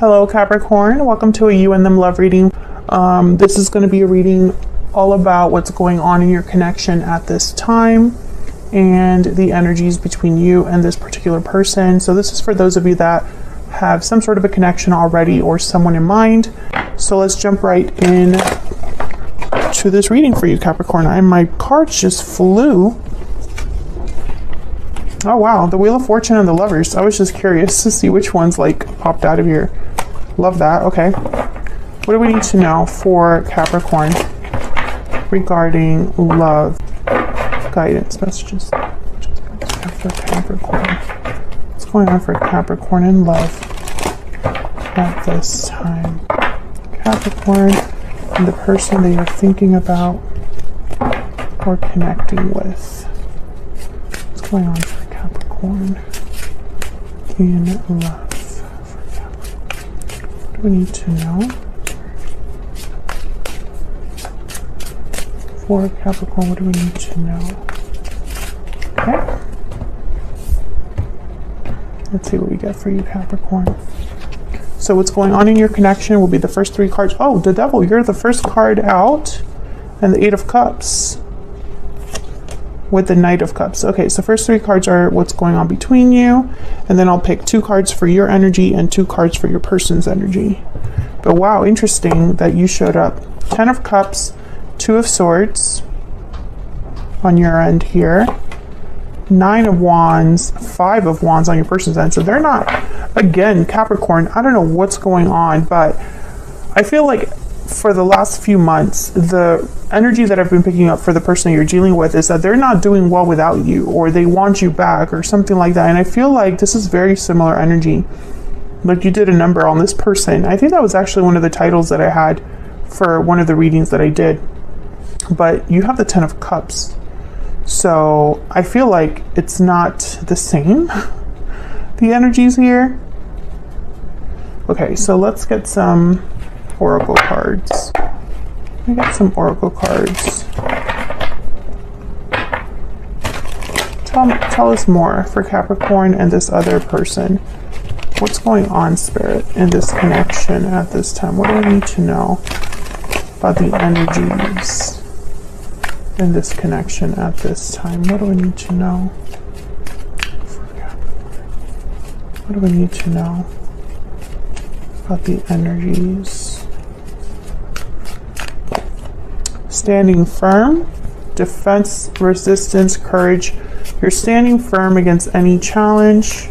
Hello Capricorn, welcome to a You and Them love reading. This is going to be a reading all about what's going on in your connection at this time and the energies between you and this particular person. So this is for those of you that have some sort of a connection already or someone in mind. So let's jump right in to this reading for you, Capricorn. My cards just flew. Oh wow, the Wheel of Fortune and the Lovers. I was just curious to see which ones popped out of here. Love that. Okay. What do we need to know for Capricorn regarding love? Guidance messages. For Capricorn. What's going on for Capricorn in love at this time? Capricorn and the person that you're thinking about or connecting with. What's going on for Capricorn in love? What do we need to know for Capricorn? What do we need to know? Okay. Let's see what we get for you, Capricorn. So what's going on in your connection will be the first three cards. Oh, the Devil, you're the first card out, and the Eight of Cups with the Knight of Cups. Okay, so first three cards are what's going on between you, and then I'll pick two cards for your energy and two cards for your person's energy. But wow, interesting that you showed up. 10 of Cups, 2 of Swords on your end here, 9 of Wands, 5 of Wands on your person's end. So they're not, again, Capricorn, I don't know what's going on, but I feel like for the last few months, the energy that I've been picking up for the person that you're dealing with is that they're not doing well without you, or they want you back or something like that. And I feel like this is very similar energy. Like you did a number on this person. I think that was actually one of the titles that I had for one of the readings that I did. But you have the 10 of Cups. So I feel like it's not the same, the energies here. Okay, so let's get some oracle cards. We got some oracle cards. Tell us more for Capricorn and this other person. What's going on, Spirit, in this connection at this time? What do we need to know about the energies in this connection at this time? What do we need to know for Capricorn? What do we need to know about the energies? Standing firm, defense, resistance, courage. You're standing firm against any challenge.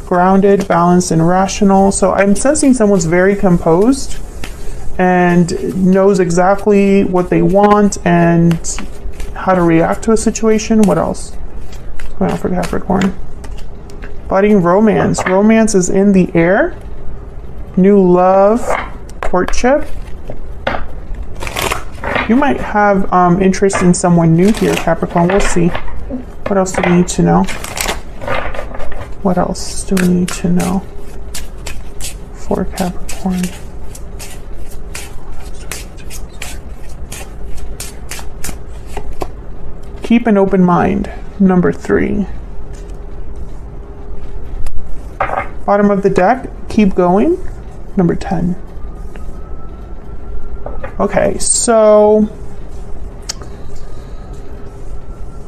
Grounded, balanced, and rational. So I'm sensing someone's very composed and knows exactly what they want and how to react to a situation. What else? What's going on for Capricorn? Budding romance. Romance is in the air. New love, courtship. You might have interest in someone new here, Capricorn. We'll see. What else do we need to know? What else do we need to know for Capricorn? Keep an open mind, number 3. Bottom of the deck, keep going, number 10. Okay, so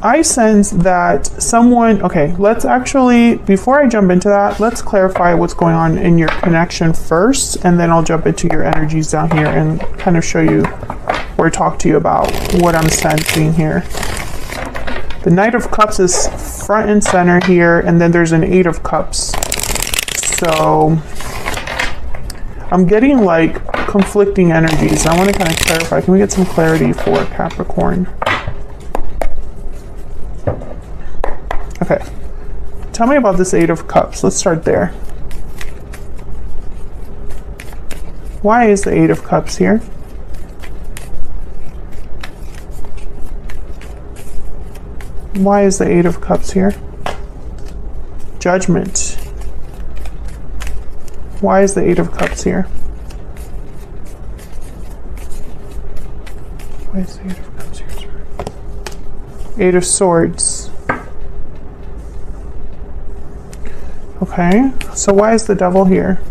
I sense that someone, okay, let's actually, before I jump into that, let's clarify what's going on in your connection first, and then I'll jump into your energies down here and kind of show you or talk to you about what I'm sensing here. The Knight of Cups is front and center here, and then there's an 8 of Cups. So I'm getting conflicting energies. I want to kind of clarify. Can we get some clarity for Capricorn? Okay. Tell me about this 8 of Cups. Let's start there. Why is the 8 of Cups here? Why is the 8 of Cups here? Judgment. Why is the 8 of Cups here? Why is the 8 of Cups here? 8 of Swords. Okay, so why is the Devil here?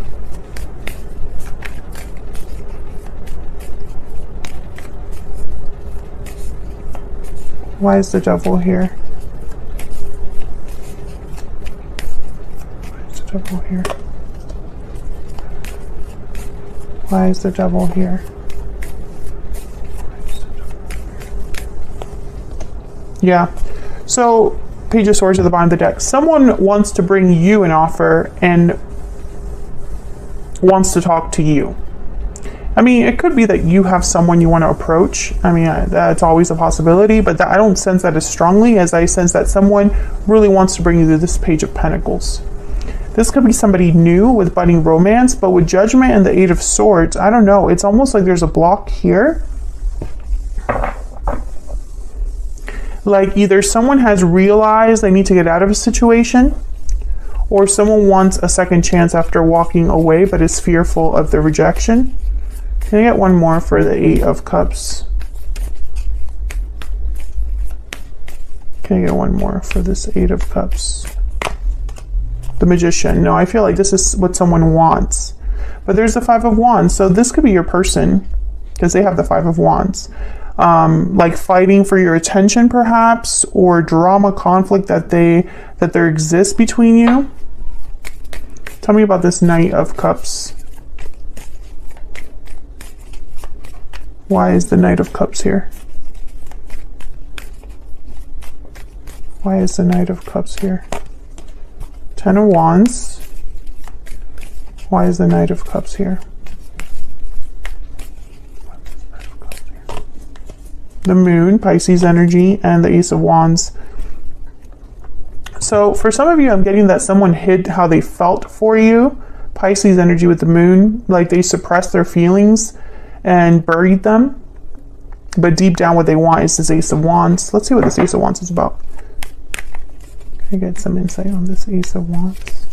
Why is the devil here? Why is the devil here? Why is the devil here? Yeah. So, Page of Swords at the bottom of the deck. Someone wants to bring you an offer and wants to talk to you. I mean, it could be that you have someone you want to approach. I mean, that's always a possibility, but I don't sense that as strongly as I sense that someone really wants to bring you to this Page of Pentacles. This could be somebody new with budding romance, but with Judgment and the Eight of Swords, I don't know. It's almost like there's a block here. Like either someone has realized they need to get out of a situation, or someone wants a second chance after walking away but is fearful of the rejection. Can I get one more for the Eight of Cups? Can I get one more for this Eight of Cups? The Magician. No, I feel like this is what someone wants. But there's the Five of Wands. So this could be your person because they have the Five of Wands. Like fighting for your attention perhaps, or drama, conflict that there exists between you. Tell me about this Knight of Cups. Why is the Knight of Cups here? Why is the Knight of Cups here? Ten of Wands. Why is the Knight of Cups here? The Moon, Pisces energy, and the Ace of Wands. So for some of you, I'm getting that someone hid how they felt for you. Pisces energy with the Moon, like they suppressed their feelings and buried them. But deep down what they want is this Ace of Wands. Let's see what this Ace of Wands is about. Can I get some insight on this Ace of Wands?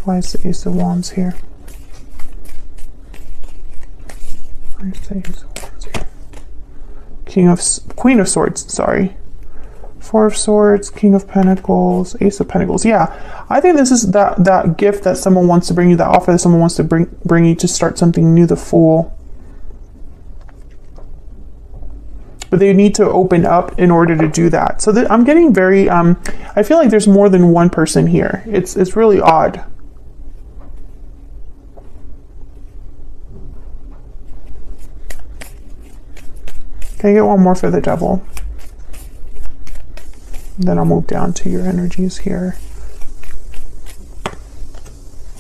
Why is the Ace of Wands here? Queen of Swords, sorry. Four of Swords, King of Pentacles, Ace of Pentacles. Yeah, I think this is that gift that someone wants to bring you, that offer that someone wants to bring you to start something new, the Fool. But they need to open up in order to do that. So I'm getting very, I feel like there's more than one person here. It's really odd. Can I get one more for the Devil? Then I'll move down to your energies here.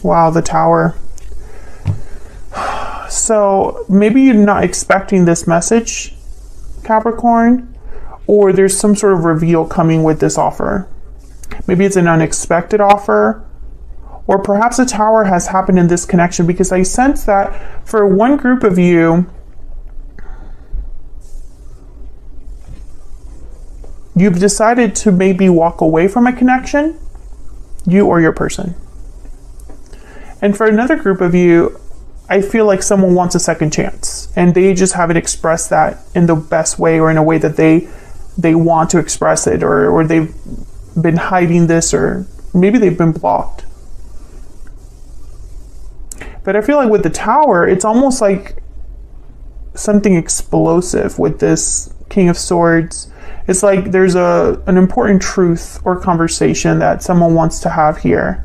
Wow, the Tower. So maybe you're not expecting this message, Capricorn, or there's some sort of reveal coming with this offer. Maybe it's an unexpected offer, or perhaps a Tower has happened in this connection, because I sense that for one group of you, you've decided to maybe walk away from a connection, you or your person. And for another group of you, I feel like someone wants a second chance and they just haven't expressed that in the best way, or in a way that they want to express it, or they've been hiding this, or maybe they've been blocked. But I feel like with the Tower, it's almost like something explosive with this King of Swords. It's like there's an important truth or conversation that someone wants to have here.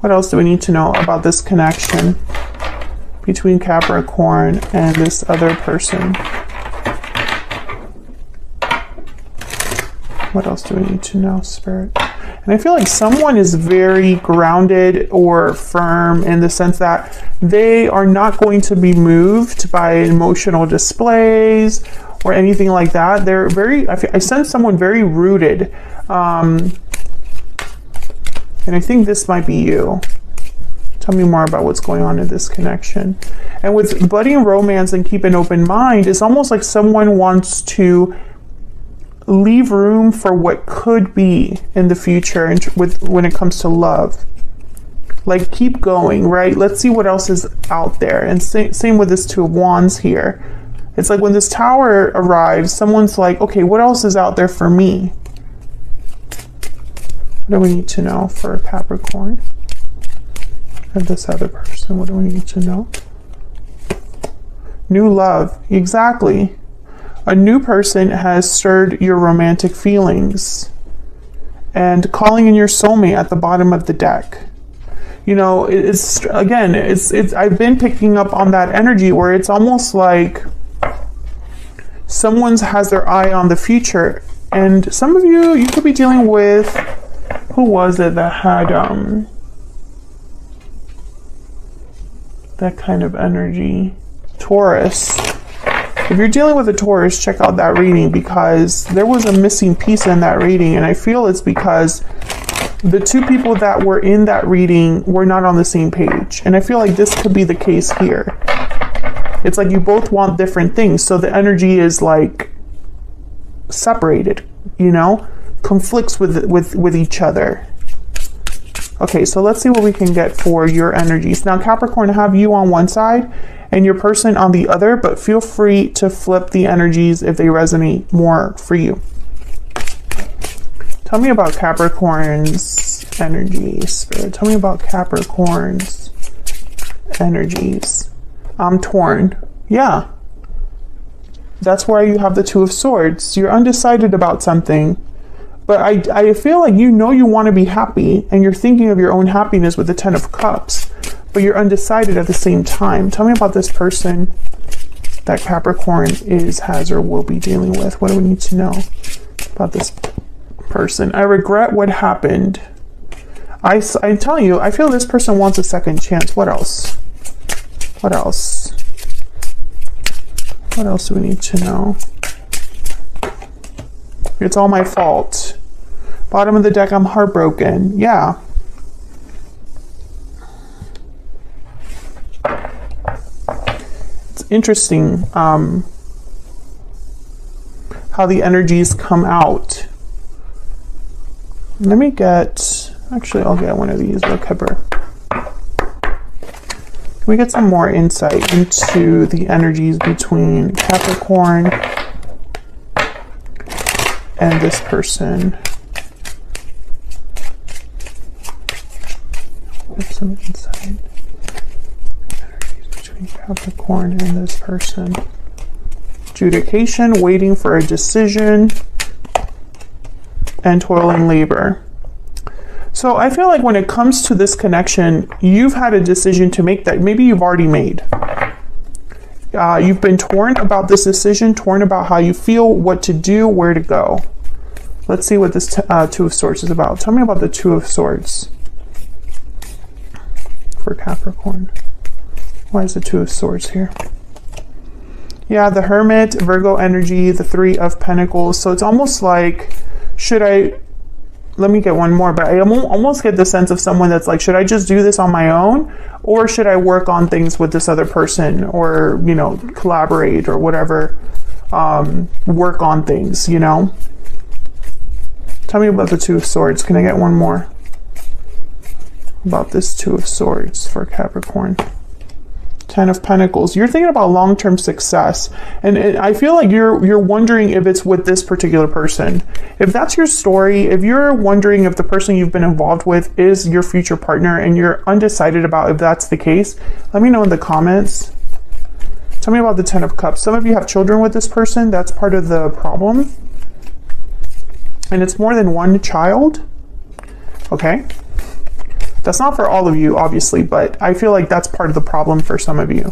What else do we need to know about this connection between Capricorn and this other person? What else do we need to know, Spirit? And I feel like someone is very grounded or firm in the sense that they are not going to be moved by emotional displays or anything like that. They're very, I sense someone very rooted. And I think this might be you. Tell me more about what's going on in this connection. And with budding romance and keep an open mind, it's almost like someone wants to leave room for what could be in the future when it comes to love. Like, keep going, right? Let's see what else is out there. And same with this Two of Wands here. It's like when this Tower arrives, someone's like, okay, what else is out there for me? What do we need to know for Capricorn? And this other person, what do we need to know? New love, exactly. A new person has stirred your romantic feelings. And calling in your soulmate at the bottom of the deck. You know, it's I've been picking up on that energy where it's almost like someone has their eye on the future. And some of you could be dealing with, who was it that had that kind of energy? Taurus. If you're dealing with a Taurus, check out that reading, because there was a missing piece in that reading, and I feel it's because the two people that were in that reading were not on the same page. And I feel like this could be the case here. It's like you both want different things, so the energy is like separated, you know, conflicts with each other. Okay, so let's see what we can get for your energies. Now, Capricorn, I have you on one side and your person on the other, but feel free to flip the energies if they resonate more for you. Tell me about Capricorn's energy, Spirit. Tell me about Capricorn's energies. I'm torn. Yeah. That's why you have the Two of Swords. You're undecided about something. But I feel like you know you want to be happy, and you're thinking of your own happiness with the Ten of Cups, but you're undecided at the same time. Tell me about this person that Capricorn has or will be dealing with. What do we need to know about this person? I regret what happened. I'm telling you, I feel this person wants a second chance. What else? What else? What else do we need to know? It's all my fault. Bottom of the deck, I'm heartbroken. Yeah. It's interesting how the energies come out. Let me get, actually I'll get one of these, Kipper. Can we get some more insight into the energies between Capricorn and this person? Get some insight. Energies between Capricorn and this person. Adjudication, waiting for a decision, and toiling labor. So I feel like when it comes to this connection, you've had a decision to make that maybe you've already made. You've been torn about this decision, torn about how you feel, what to do, where to go. Let's see what this Two of Swords is about. Tell me about the Two of Swords for Capricorn. Why is the Two of Swords here? Yeah, the Hermit, Virgo energy, the Three of Pentacles. So it's almost like, let me get one more, but I almost get the sense of someone that's like, should I just do this on my own? Or should I work on things with this other person, or, you know, collaborate or whatever, work on things, you know? Tell me about the Two of Swords. Can I get one more about this Two of Swords for Capricorn? Ten of Pentacles. You're thinking about long-term success, and I feel like you're wondering if it's with this particular person. If that's your story, if you're wondering if the person you've been involved with is your future partner and you're undecided about if that's the case, let me know in the comments. Tell me about the Ten of Cups. Some of you have children with this person. That's part of the problem. And it's more than one child. Okay. That's not for all of you, obviously, but I feel like that's part of the problem for some of you.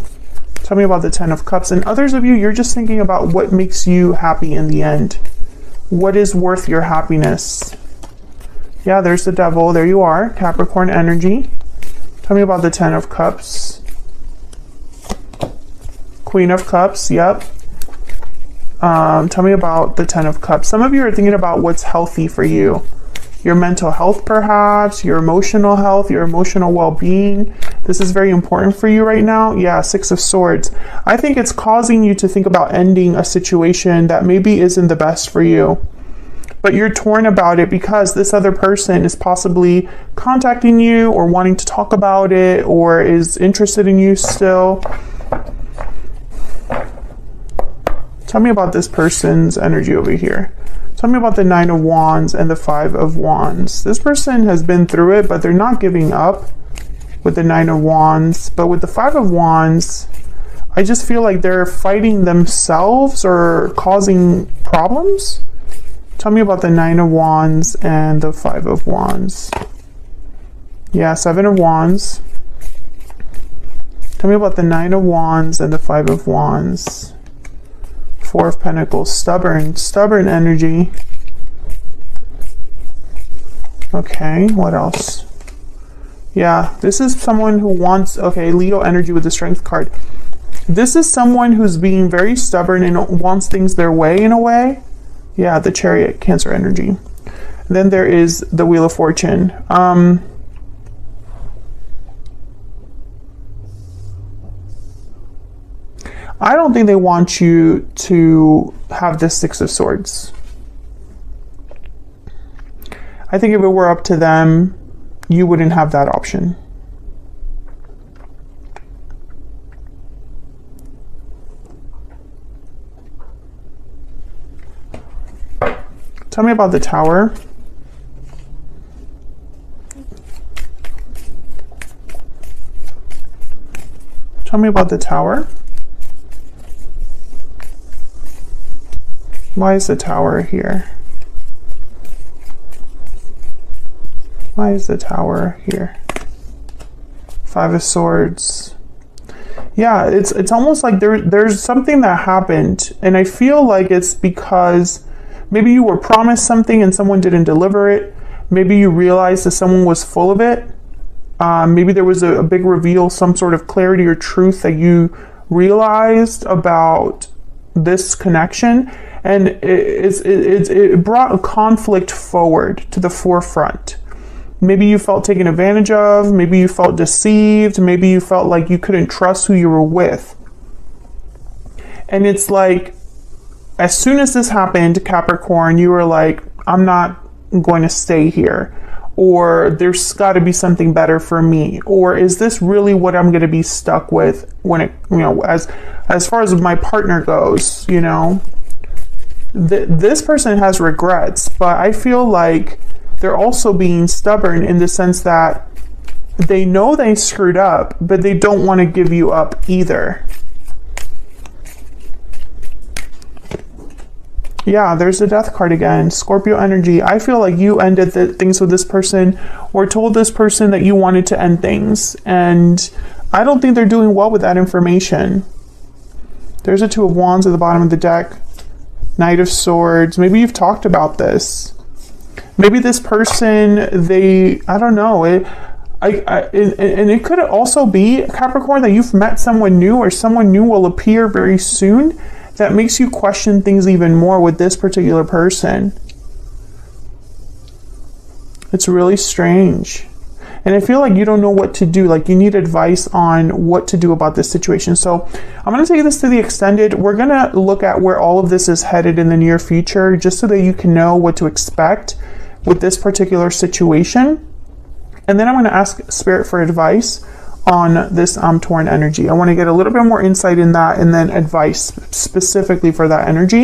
Tell me about the Ten of Cups. And others of you, you're just thinking about what makes you happy in the end. What is worth your happiness? Yeah, there's the Devil. There you are. Capricorn energy. Tell me about the Ten of Cups. Queen of Cups. Yep. Tell me about the Ten of Cups. Some of you are thinking about what's healthy for you. Your mental health, perhaps, your emotional health, your emotional well-being. This is very important for you right now. Yeah, Six of Swords. I think it's causing you to think about ending a situation that maybe isn't the best for you. But you're torn about it because this other person is possibly contacting you or wanting to talk about it or is interested in you still. Tell me about this person's energy over here. Tell me about the Nine of Wands and the Five of Wands. This person has been through it, but they're not giving up with the Nine of Wands. But with the Five of Wands, I just feel like they're fighting themselves or causing problems. Tell me about the Nine of Wands and the Five of Wands. Yeah, Seven of Wands. Tell me about the Nine of Wands and the Five of Wands. Four of Pentacles. Stubborn energy. Okay, what else? Yeah, this is someone who wants, okay, Leo energy with the Strength card. This is someone who's being very stubborn and wants things their way in a way. Yeah, the Chariot, Cancer energy. Then there is the Wheel of Fortune. I don't think they want you to have the Six of Swords. I think if it were up to them, you wouldn't have that option. Tell me about the Tower. Tell me about the Tower. Why is the Tower here? Why is the Tower here? Five of Swords. Yeah, it's almost like there's something that happened, and I feel like it's because maybe you were promised something and someone didn't deliver it. Maybe you realized that someone was full of it. Maybe there was a big reveal, some sort of clarity or truth that you realized about this connection, and it brought a conflict forward to the forefront. Maybe you felt taken advantage of, maybe you felt deceived, maybe you felt like you couldn't trust who you were with. And it's like, as soon as this happened, Capricorn, you were like, I'm not going to stay here. Or there's got to be something better for me. Or is this really what I'm going to be stuck with when it, as far as my partner goes, this person has regrets, but I feel like they're also being stubborn in the sense that they know they screwed up, but they don't want to give you up either. Yeah, there's the Death card again. Scorpio energy. I feel like you ended things with this person or told this person that you wanted to end things. And I don't think they're doing well with that information. There's a Two of Wands at the bottom of the deck. Knight of Swords. Maybe you've talked about this. Maybe this person, I don't know. And it could also be, Capricorn, that you've met someone new or someone new will appear very soon that makes you question things even more with this particular person. It's really strange. And I feel like you don't know what to do. Like you need advice on what to do about this situation. So I'm going to take this to the extended. We're going to look at where all of this is headed in the near future, just so that you can know what to expect with this particular situation. And then I'm going to ask Spirit for advice on this torn energy. I want to get a little bit more insight in that and then advice specifically for that energy.